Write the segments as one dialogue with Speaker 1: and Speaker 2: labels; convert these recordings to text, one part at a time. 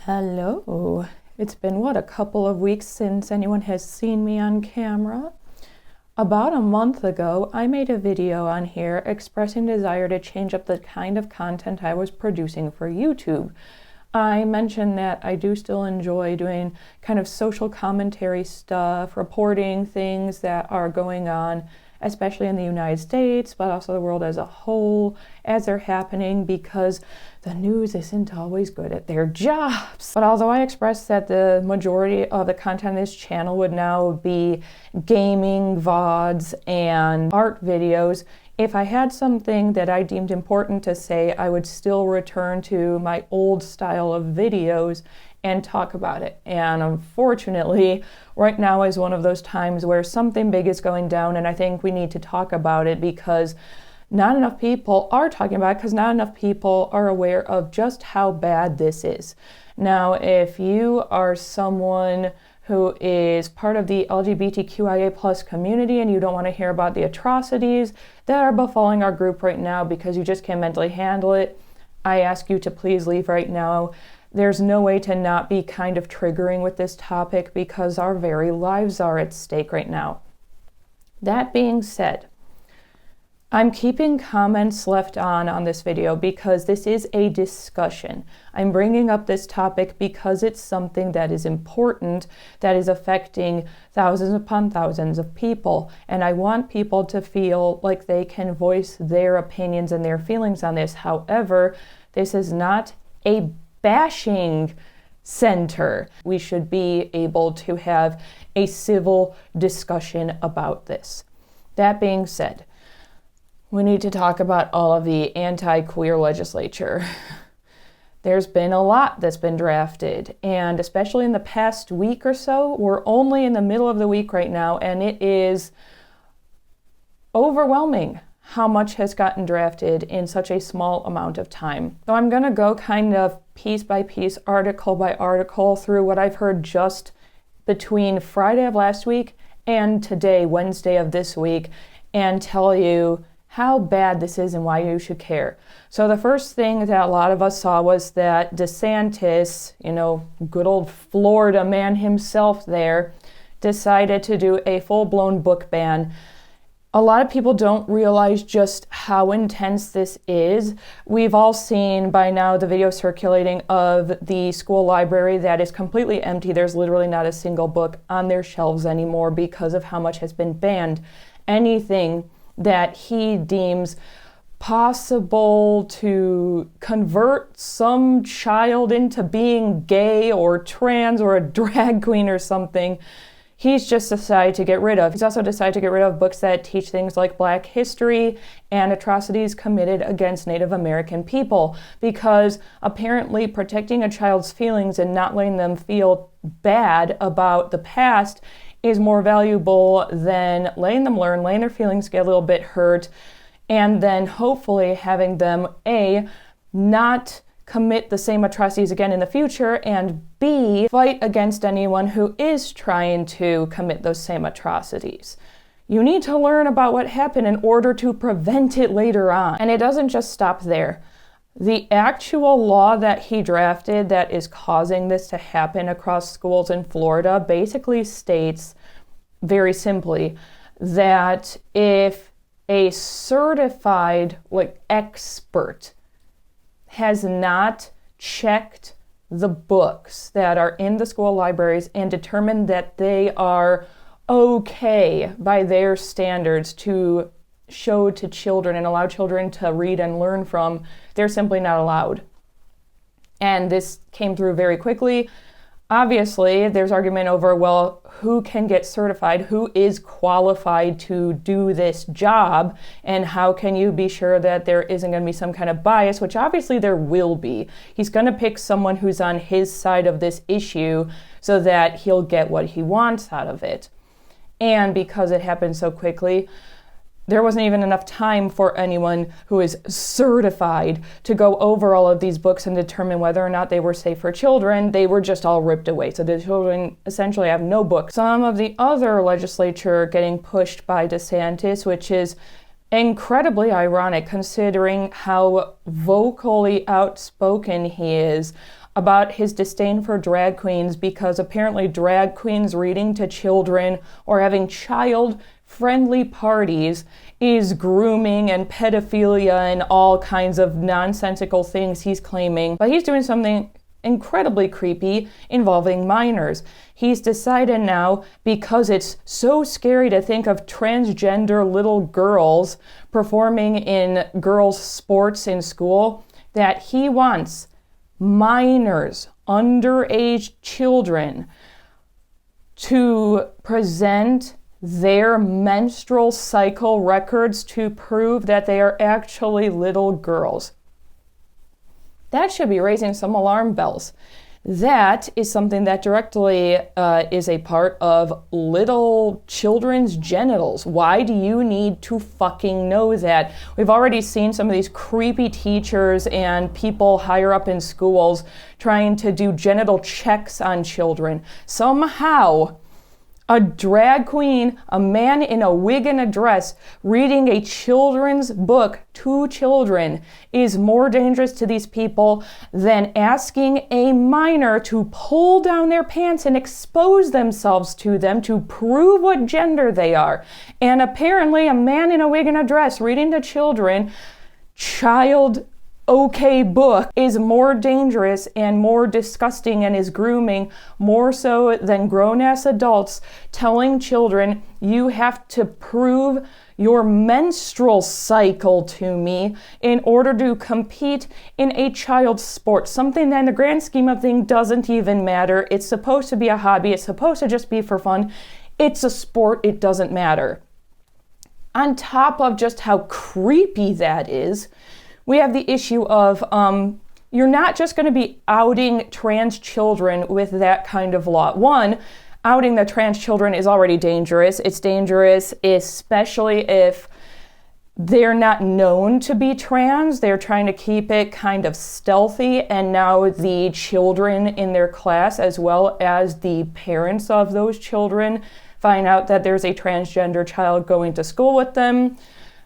Speaker 1: Hello. It's been, a couple of weeks since anyone has seen me on camera? About a month ago, I made a video on here expressing desire to change up the kind of content I was producing for YouTube. I mentioned that I do still enjoy doing kind of social commentary stuff, reporting things that are going on, especially in the United States, but also the world as a whole, as they're happening, because the news isn't always good at their jobs. But although I expressed that the majority of the content on this channel would now be gaming, VODs, and art videos, if I had something that I deemed important to say, I would still return to my old style of videos and talk about it. And unfortunately, right now is one of those times where something big is going down, and I think we need to talk about it because not enough people are talking about it, because not enough people are aware of just how bad this is. Now, if you are someone who is part of the LGBTQIA plus community and you don't want to hear about the atrocities that are befalling our group right now because you just can't mentally handle it, I ask you to please leave right now. There's no way to not be kind of triggering with this topic because our very lives are at stake right now. That being said, I'm keeping comments left on this video because this is a discussion. I'm bringing up this topic because it's something that is important, that is affecting thousands upon thousands of people, and I want people to feel like they can voice their opinions and their feelings on this. However, this is not a bashing center. We should be able to have a civil discussion about this. That being said, we need to talk about all of the anti-queer legislature. There's been a lot that's been drafted, and especially in the past week or so, we're only in the middle of the week right now, and it is overwhelming how much has gotten drafted in such a small amount of time. So I'm going to go kind of piece by piece, article by article, through what I've heard just between Friday of last week and today, Wednesday of this week, and tell you how bad this is and why you should care. So the first thing that a lot of us saw was that DeSantis, good old Florida man himself there, decided to do a full-blown book ban. A lot of people don't realize just how intense this is. We've all seen by now the video circulating of the school library that is completely empty. There's literally not a single book on their shelves anymore because of how much has been banned. Anything that he deems possible to convert some child into being gay or trans or a drag queen or something, he's just decided to get rid of. He's also decided to get rid of books that teach things like Black history and atrocities committed against Native American people, because apparently protecting a child's feelings and not letting them feel bad about the past is more valuable than letting them learn, letting their feelings get a little bit hurt, and then hopefully having them, A, not commit the same atrocities again in the future, and B, fight against anyone who is trying to commit those same atrocities. You need to learn about what happened in order to prevent it later on. And it doesn't just stop there. The actual law that he drafted that is causing this to happen across schools in Florida basically states, very simply, that if a certified expert has not checked the books that are in the school libraries and determined that they are okay by their standards to show to children and allow children to read and learn from, they're simply not allowed. And this came through very quickly. Obviously, there's argument over, well, who can get certified, who is qualified to do this job, and how can you be sure that there isn't going to be some kind of bias, which obviously there will be. He's going to pick someone who's on his side of this issue so that he'll get what he wants out of it. And because it happened so quickly, there wasn't even enough time for anyone who is certified to go over all of these books and determine whether or not they were safe for children. They were just all ripped away. So the children essentially have no books. Some of the other legislature getting pushed by DeSantis, which is incredibly ironic considering how vocally outspoken he is about his disdain for drag queens because apparently drag queens reading to children or having child-friendly parties is grooming and pedophilia and all kinds of nonsensical things he's claiming. But he's doing something incredibly creepy involving minors. He's decided now, because it's so scary to think of transgender little girls performing in girls' sports in school, that he wants minors, underage children, to present their menstrual cycle records to prove that they are actually little girls. That should be raising some alarm bells. That is something that directly is a part of little children's genitals. Why do you need to fucking know that? We've already seen some of these creepy teachers and people higher up in schools trying to do genital checks on children. Somehow, a drag queen, a man in a wig and a dress, reading a children's book to children is more dangerous to these people than asking a minor to pull down their pants and expose themselves to them to prove what gender they are. And apparently a man in a wig and a dress reading to children, okay book is more dangerous and more disgusting and is grooming more so than grown-ass adults telling children, you have to prove your menstrual cycle to me in order to compete in a child's sport. Something that in the grand scheme of things doesn't even matter. It's supposed to be a hobby. It's supposed to just be for fun. It's a sport. It doesn't matter. On top of just how creepy that is, we have the issue of you're not just going to be outing trans children with that kind of law. One, outing the trans children is already dangerous. It's dangerous especially if they're not known to be trans. They're trying to keep it kind of stealthy, and now the children in their class, as well as the parents of those children, find out that there's a transgender child going to school with them.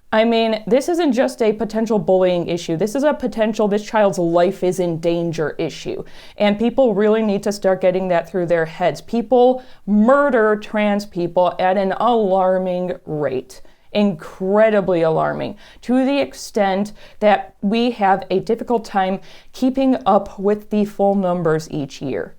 Speaker 1: I mean, this isn't just a potential bullying issue. This is a potential this child's life is in danger issue. And people really need to start getting that through their heads. People murder trans people at an alarming rate. Incredibly alarming, to the extent that we have a difficult time keeping up with the full numbers each year.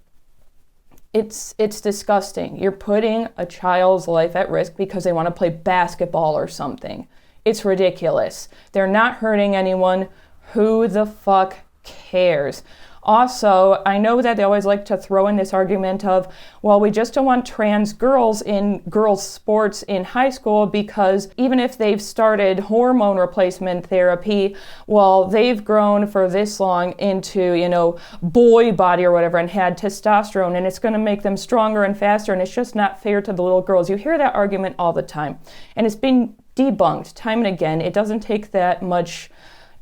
Speaker 1: It's disgusting. You're putting a child's life at risk because they want to play basketball or something. It's ridiculous. They're not hurting anyone. Who the fuck cares? Also, I know that they always like to throw in this argument of, well, we just don't want trans girls in girls' sports in high school because even if they've started hormone replacement therapy, well, they've grown for this long into, boy body or whatever and had testosterone, and it's going to make them stronger and faster, and it's just not fair to the little girls. You hear that argument all the time, and it's been debunked time and again. It doesn't take that much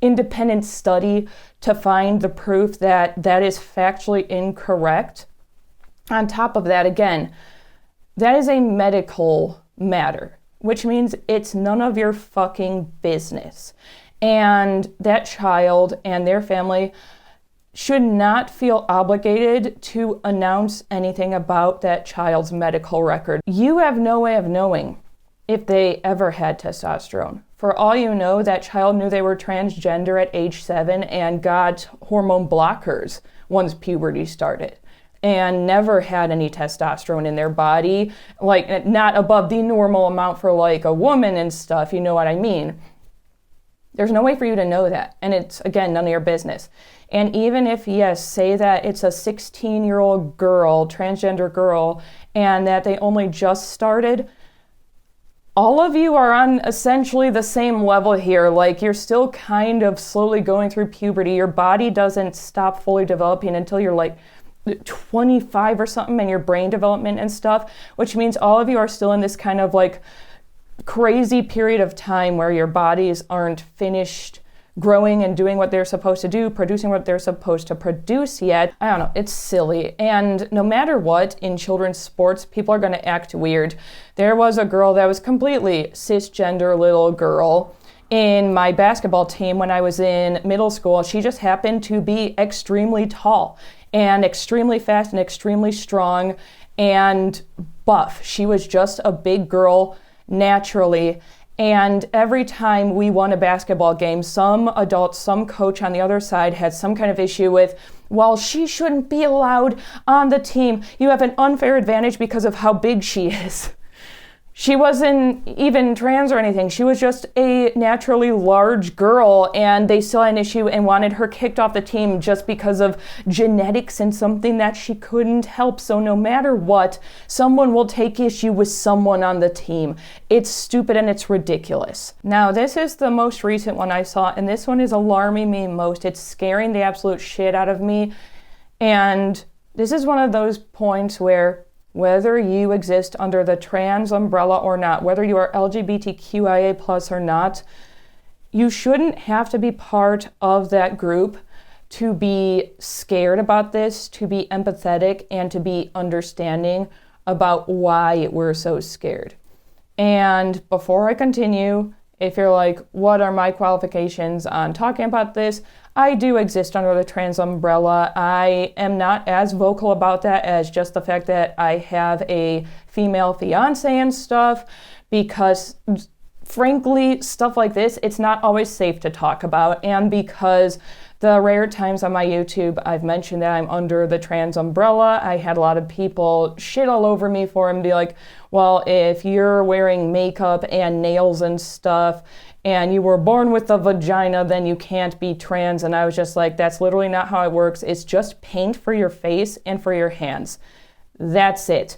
Speaker 1: independent study to find the proof that that is factually incorrect. On top of that, again, that is a medical matter, which means it's none of your fucking business. And that child and their family should not feel obligated to announce anything about that child's medical record. You have no way of knowing if they ever had testosterone. For all you know, that child knew they were transgender at age 7 and got hormone blockers once puberty started and never had any testosterone in their body, like not above the normal amount for like a woman and stuff, you know what I mean? There's no way for you to know that. And it's, again, none of your business. And even if, yes, say that it's a 16-year-old girl, transgender girl, and that they only just started, all of you are on essentially the same level here. Like, you're still kind of slowly going through puberty. Your body doesn't stop fully developing until you're like 25 or something, and your brain development and stuff, which means all of you are still in this kind of like crazy period of time where your bodies aren't finished growing and doing what they're supposed to do, producing what they're supposed to produce yet. I don't know, it's silly. And no matter what, in children's sports, people are gonna act weird. There was a girl that was completely cisgender little girl in my basketball team when I was in middle school. She just happened to be extremely tall. and extremely fast and extremely strong and buff. She was just a big girl naturally. And every time we won a basketball game, some adult, some coach on the other side had some kind of issue with, well, she shouldn't be allowed on the team. You have an unfair advantage because of how big she is. She wasn't even trans or anything. She was just a naturally large girl, and they still had an issue and wanted her kicked off the team just because of genetics and something that she couldn't help. So no matter what, someone will take issue with someone on the team. It's stupid and it's ridiculous. Now, this is the most recent one I saw, and this one is alarming me most. It's scaring the absolute shit out of me. And this is one of those points where whether you exist under the trans umbrella or not, whether you are LGBTQIA plus or not, you shouldn't have to be part of that group to be scared about this, to be empathetic, and to be understanding about why we're so scared. And before I continue, if you're like, what are my qualifications on talking about this? I do exist under the trans umbrella. I am not as vocal about that as just the fact that I have a female fiance and stuff, because frankly, stuff like this, it's not always safe to talk about. And because the rare times on my YouTube I've mentioned that I'm under the trans umbrella, I had a lot of people shit all over me for it and be like, well, if you're wearing makeup and nails and stuff and you were born with a vagina, then you can't be trans. And I was just like, that's literally not how it works. It's just paint for your face and for your hands. That's it.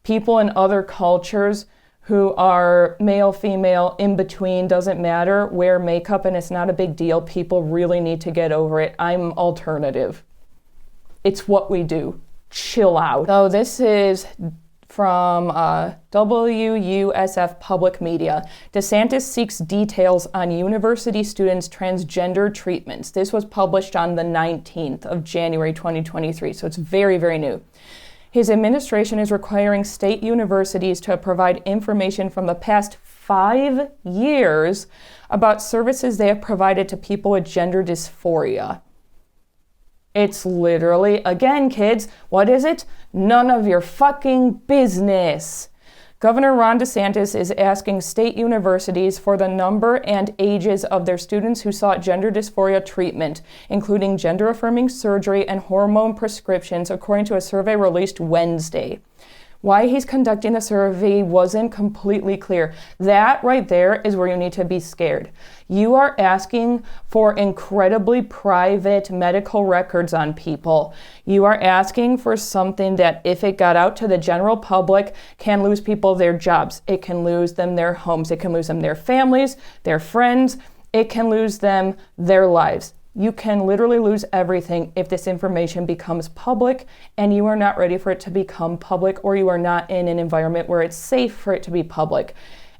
Speaker 1: People in other cultures who are male, female, in between, doesn't matter, wear makeup and it's not a big deal. People really need to get over it. I'm alternative. It's what we do. Chill out. So this is from WUSF Public Media. DeSantis seeks details on university students' transgender treatments. This was published on the 19th of January 2023, so it's very, very new. His administration is requiring state universities to provide information from the past 5 years about services they have provided to people with gender dysphoria. It's literally, again, kids, what is it? None of your fucking business. Governor Ron DeSantis is asking state universities for the number and ages of their students who sought gender dysphoria treatment, including gender-affirming surgery and hormone prescriptions, according to a survey released Wednesday. Why he's conducting the survey wasn't completely clear. That right there is where you need to be scared. You are asking for incredibly private medical records on people. You are asking for something that, if it got out to the general public, can lose people their jobs. It can lose them their homes. It can lose them their families, their friends. It can lose them their lives. You can literally lose everything if this information becomes public and you are not ready for it to become public, or you are not in an environment where it's safe for it to be public.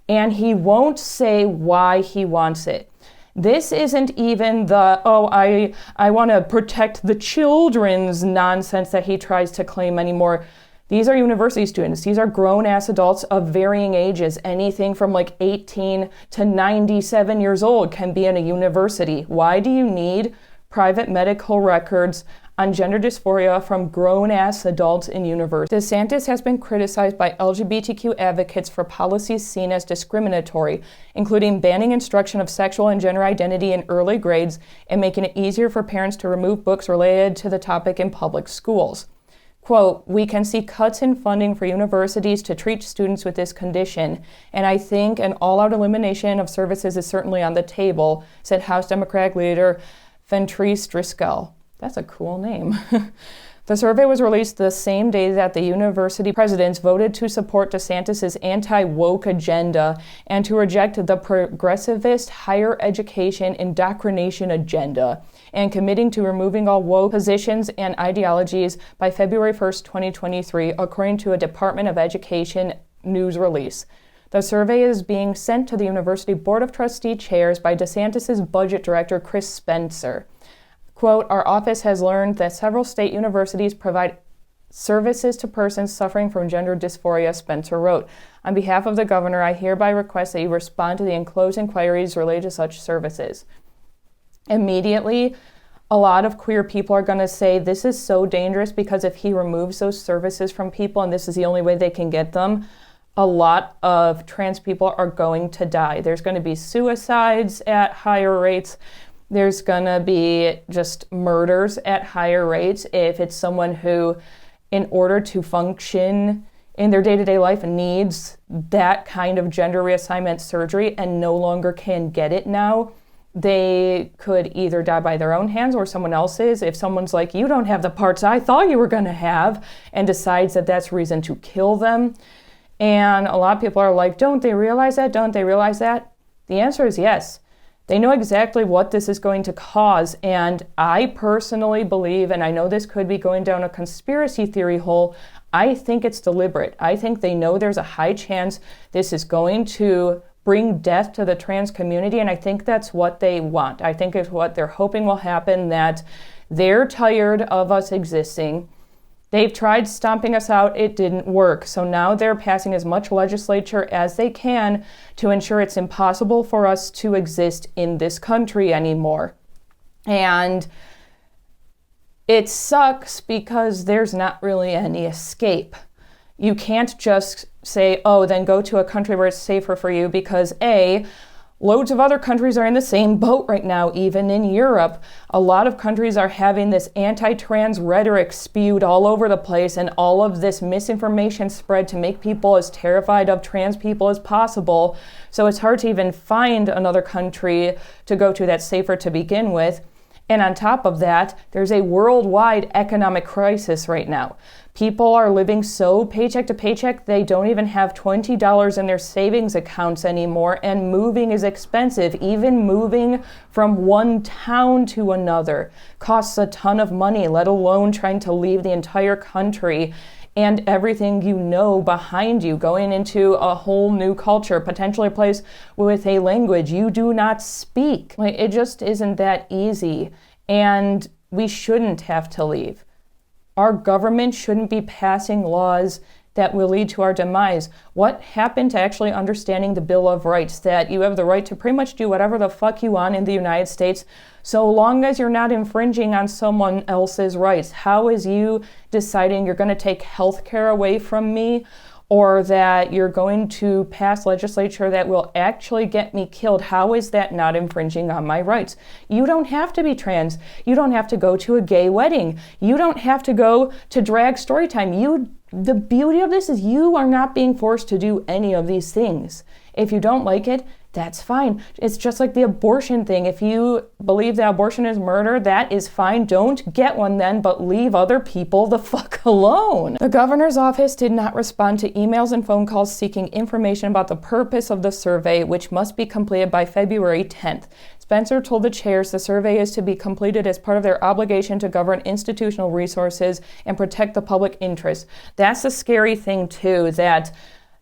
Speaker 1: And he won't say why he wants it. This isn't even the, I want to protect the children's nonsense that he tries to claim anymore. These are university students. These are grown-ass adults of varying ages. Anything from like 18 to 97 years old can be in a university. Why do you need private medical records on gender dysphoria from grown-ass adults in universities? DeSantis has been criticized by LGBTQ advocates for policies seen as discriminatory, including banning instruction of sexual and gender identity in early grades and making it easier for parents to remove books related to the topic in public schools. Quote, we can see cuts in funding for universities to treat students with this condition, and I think an all-out elimination of services is certainly on the table, said House Democratic leader Fentrice Driscoll. That's a cool name. The survey was released the same day that the university presidents voted to support DeSantis' anti-woke agenda and to reject the progressivist higher education indoctrination agenda, and committing to removing all woke positions and ideologies by February 1st, 2023, according to a Department of Education news release. The survey is being sent to the University Board of Trustee chairs by DeSantis' budget director, Chris Spencer. Quote, our office has learned that several state universities provide services to persons suffering from gender dysphoria, Spencer wrote. On behalf of the governor, I hereby request that you respond to the enclosed inquiries related to such services. Immediately, A lot of queer people are going to say this is so dangerous because if he removes those services from people and this is the only way they can get them, a lot of trans people are going to die. There's going to be suicides at higher rates. There's going to be just murders at higher rates if it's someone who, in order to function in their day-to-day life, needs that kind of gender reassignment surgery and no longer can get it now. They could either die by their own hands or someone else's. If someone's like, you don't have the parts I thought you were going to have, and decides that that's reason to kill them. And a lot of people are like, don't they realize that? Don't they realize that? The answer is yes. They know exactly what this is going to cause. And I personally believe, and I know this could be going down a conspiracy theory hole, I think it's deliberate. I think they know there's a high chance this is going to bring death to the trans community, and I think that's what they want. I think it's what they're hoping will happen, that they're tired of us existing. They've tried stomping us out, it didn't work. So now they're passing as much legislature as they can to ensure it's impossible for us to exist in this country anymore. And it sucks because there's not really any escape. You can't just say, oh, then go to a country where it's safer for you, because A, loads of other countries are in the same boat right now, even in Europe. A lot of countries are having this anti-trans rhetoric spewed all over the place and all of this misinformation spread to make people as terrified of trans people as possible. So it's hard to even find another country to go to that's safer to begin with. And on top of that, there's a worldwide economic crisis right now. People are living so paycheck to paycheck, they don't even have $20 in their savings accounts anymore, and moving is expensive. Even moving from one town to another costs a ton of money, let alone trying to leave the entire country and everything you know behind you, going into a whole new culture, potentially a place with a language you do not speak. Like, it just isn't that easy, and we shouldn't have to leave. Our government shouldn't be passing laws that will lead to our demise. What happened to actually understanding the Bill of Rights, that you have the right to pretty much do whatever the fuck you want in the United States, so long as you're not infringing on someone else's rights? How is you deciding you're going to take health care away from me, or that you're going to pass legislature that will actually get me killed? How is that not infringing on my rights? You don't have to be trans. You don't have to go to a gay wedding. You don't have to go to drag story time. The beauty of this is you are not being forced to do any of these things. If you don't like it, that's fine. It's just like the abortion thing. If you believe that abortion is murder, that is fine. Don't get one then, but leave other people the fuck alone. The governor's office did not respond to emails and phone calls seeking information about the purpose of the survey, which must be completed by February 10th. Spencer told the chairs the survey is to be completed as part of their obligation to govern institutional resources and protect the public interest. That's a scary thing too, that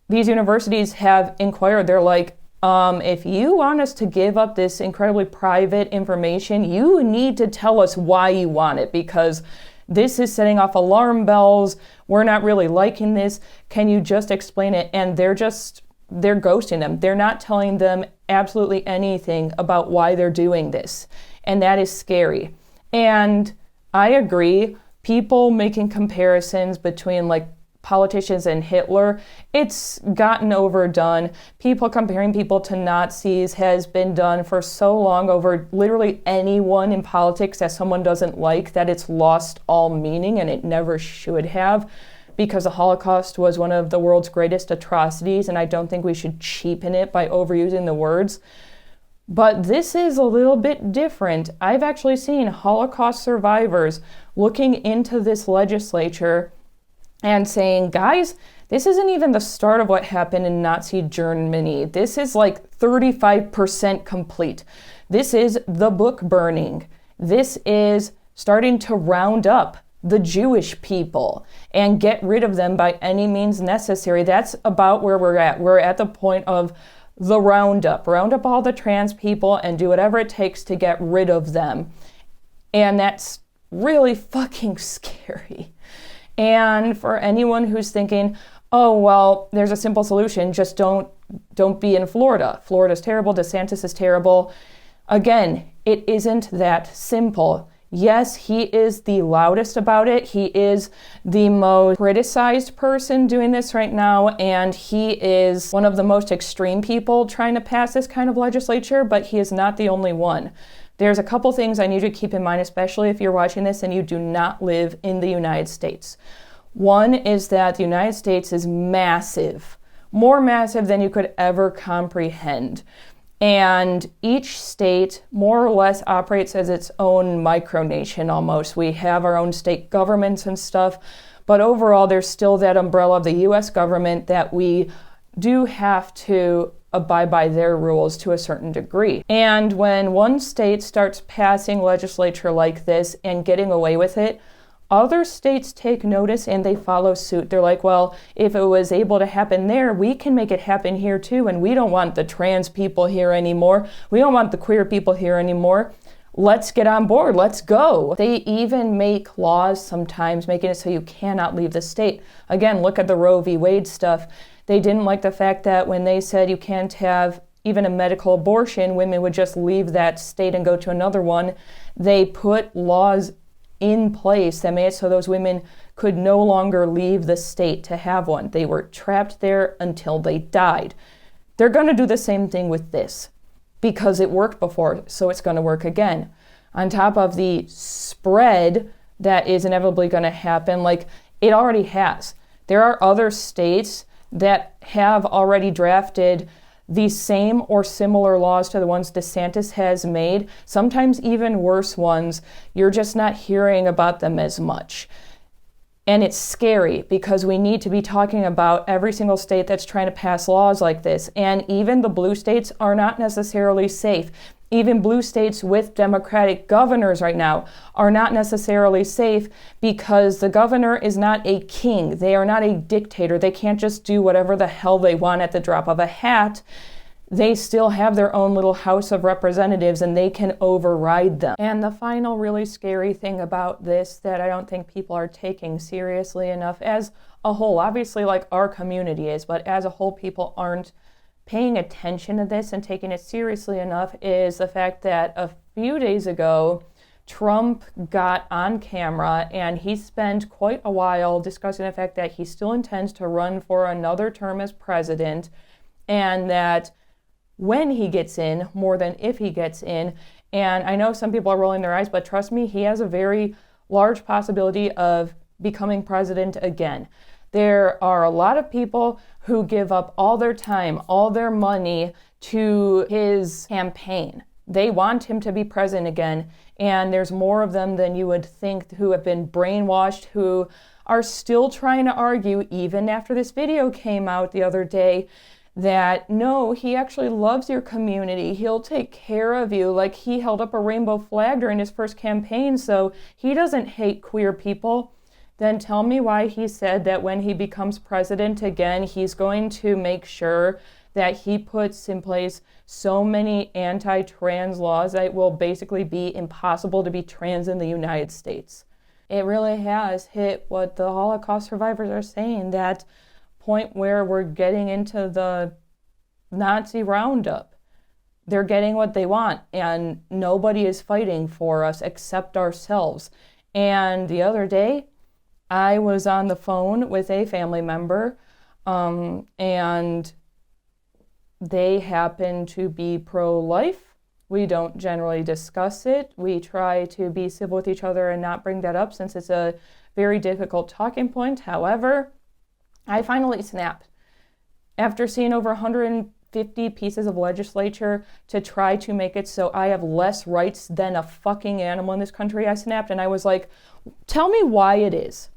Speaker 1: these universities have inquired. They're like, if you want us to give up this incredibly private information, you need to tell us why you want it, because this is setting off alarm bells. We're not really liking this. Can you just explain it? And they're ghosting them. They're not telling them absolutely anything about why they're doing this. And that is scary. And I agree, people making comparisons between like politicians and Hitler, it's gotten overdone. People comparing people to Nazis has been done for so long over literally anyone in politics that someone doesn't like, that it's lost all meaning, and it never should have, because the Holocaust was one of the world's greatest atrocities, and I don't think we should cheapen it by overusing the words. But this is a little bit different. I've actually seen Holocaust survivors looking into this legislature and saying, guys, this isn't even the start of what happened in Nazi Germany. This is like 35% complete. This is the book burning. This is starting to round up the Jewish people and get rid of them by any means necessary. That's about where we're at. We're at the point of the roundup. Round up all the trans people and do whatever it takes to get rid of them. And that's really fucking scary. And for anyone who's thinking, oh, well, there's a simple solution, just don't be in Florida. Florida's terrible, DeSantis is terrible. Again, it isn't that simple. Yes, he is the loudest about it. He is the most criticized person doing this right now, and he is one of the most extreme people trying to pass this kind of legislature, but he is not the only one. There's a couple things I need you to keep in mind, especially if you're watching this and you do not live in the United States. One is that the United States is massive, more massive than you could ever comprehend. And each state more or less operates as its own micronation almost. We have our own state governments and stuff, but overall there's still that umbrella of the US government that we do have to abide by their rules to a certain degree. And when one state starts passing legislature like this and getting away with it, other states take notice and they follow suit. They're like, well, if it was able to happen there, we can make it happen here too. And we don't want the trans people here anymore. We don't want the queer people here anymore. Let's get on board. Let's go. They even make laws sometimes making it so you cannot leave the state. Again, look at the Roe v. Wade stuff. They didn't like the fact that when they said you can't have even a medical abortion, women would just leave that state and go to another one. They put laws in place that made it so those women could no longer leave the state to have one. They were trapped there until they died. They're going to do the same thing with this because it worked before, so it's going to work again. On top of the spread that is inevitably going to happen, like it already has. There are other states that have already drafted the same or similar laws to the ones DeSantis has made, sometimes even worse ones. You're just not hearing about them as much. And it's scary because we need to be talking about every single state that's trying to pass laws like this. And even the blue states are not necessarily safe. Even blue states with Democratic governors right now are not necessarily safe because the governor is not a king. They are not a dictator. They can't just do whatever the hell they want at the drop of a hat. They still have their own little House of Representatives and they can override them. And the final really scary thing about this that I don't think people are taking seriously enough as a whole, obviously like our community is, but as a whole people aren't paying attention to this and taking it seriously enough, is the fact that a few days ago, Trump got on camera and he spent quite a while discussing the fact that he still intends to run for another term as president, and that when he gets in, more than if he gets in, and I know some people are rolling their eyes, but trust me, he has a very large possibility of becoming president again. There are a lot of people who give up all their time, all their money to his campaign. They want him to be president again, and there's more of them than you would think who have been brainwashed, who are still trying to argue, even after this video came out the other day, that no, he actually loves your community. He'll take care of you. Like, he held up a rainbow flag during his first campaign, so he doesn't hate queer people. Then tell me why he said that when he becomes president again, he's going to make sure that he puts in place so many anti-trans laws that it will basically be impossible to be trans in the United States. It really has hit what the Holocaust survivors are saying, that point where we're getting into the Nazi roundup. They're getting what they want, and nobody is fighting for us except ourselves. And the other day, I was on the phone with a family member, and they happen to be pro-life. We don't generally discuss it. We try to be civil with each other and not bring that up since it's a very difficult talking point. However, I finally snapped. After seeing over 150 pieces of legislature to try to make it so I have less rights than a fucking animal in this country, I snapped and I was like, tell me why it is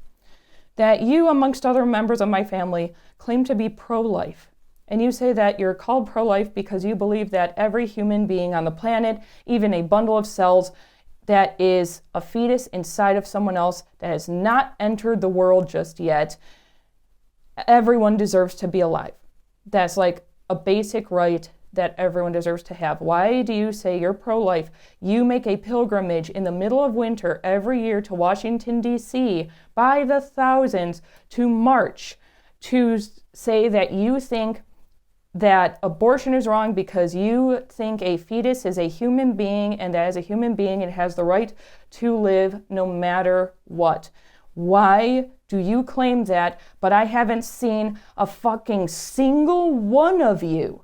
Speaker 1: that you, amongst other members of my family, claim to be pro-life. And you say that you're called pro-life because you believe that every human being on the planet, even a bundle of cells that is a fetus inside of someone else that has not entered the world just yet, everyone deserves to be alive. That's like a basic right that everyone deserves to have. Why do you say you're pro-life? You make a pilgrimage in the middle of winter every year to Washington, D.C. by the thousands to march to say that you think that abortion is wrong because you think a fetus is a human being, and that as a human being it has the right to live no matter what. Why do you claim that, but I haven't seen a fucking single one of you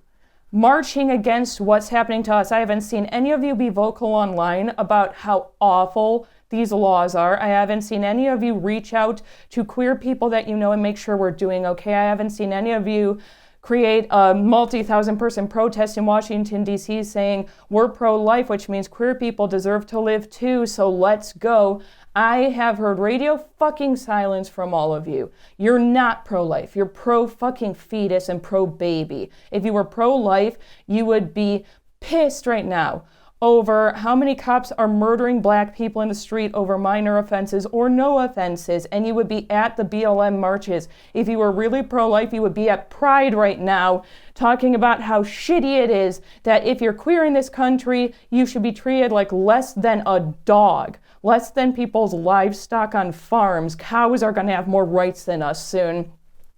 Speaker 1: marching against what's happening to us? I haven't seen any of you be vocal online about how awful these laws are. I haven't seen any of you reach out to queer people that you know and make sure we're doing okay. I haven't seen any of you create a multi-thousand person protest in Washington, D.C. saying we're pro-life, which means queer people deserve to live too, so let's go. I have heard radio fucking silence from all of you. You're not pro-life. You're pro-fucking fetus and pro-baby. If you were pro-life, you would be pissed right now over how many cops are murdering black people in the street over minor offenses or no offenses, and you would be at the BLM marches. If you were really pro-life, you would be at Pride right now talking about how shitty it is that if you're queer in this country, you should be treated like less than a dog, less than people's livestock on farms. Cows are going to have more rights than us soon.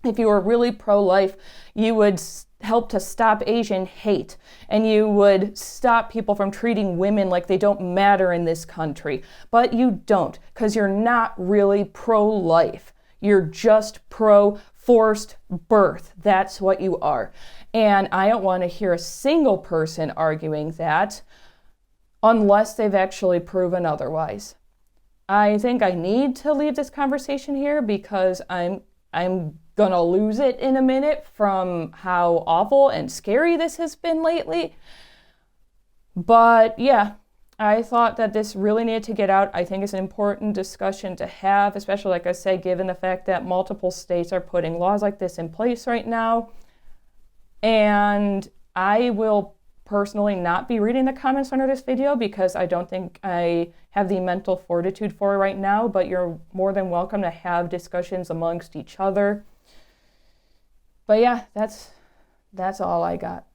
Speaker 1: If you were really pro-life, you would help to stop Asian hate, and you would stop people from treating women like they don't matter in this country. But you don't, because you're not really pro-life. You're just pro-forced birth. That's what you are. And I don't want to hear a single person arguing that unless they've actually proven otherwise. I think I need to leave this conversation here because I'm gonna lose it in a minute from how awful and scary this has been lately. But yeah, I thought that this really needed to get out. I think it's an important discussion to have, especially, like I said, given the fact that multiple states are putting laws like this in place right now. And I will personally not be reading the comments under this video because I don't think I have the mental fortitude for it right now, but you're more than welcome to have discussions amongst each other. But yeah, that's all I got.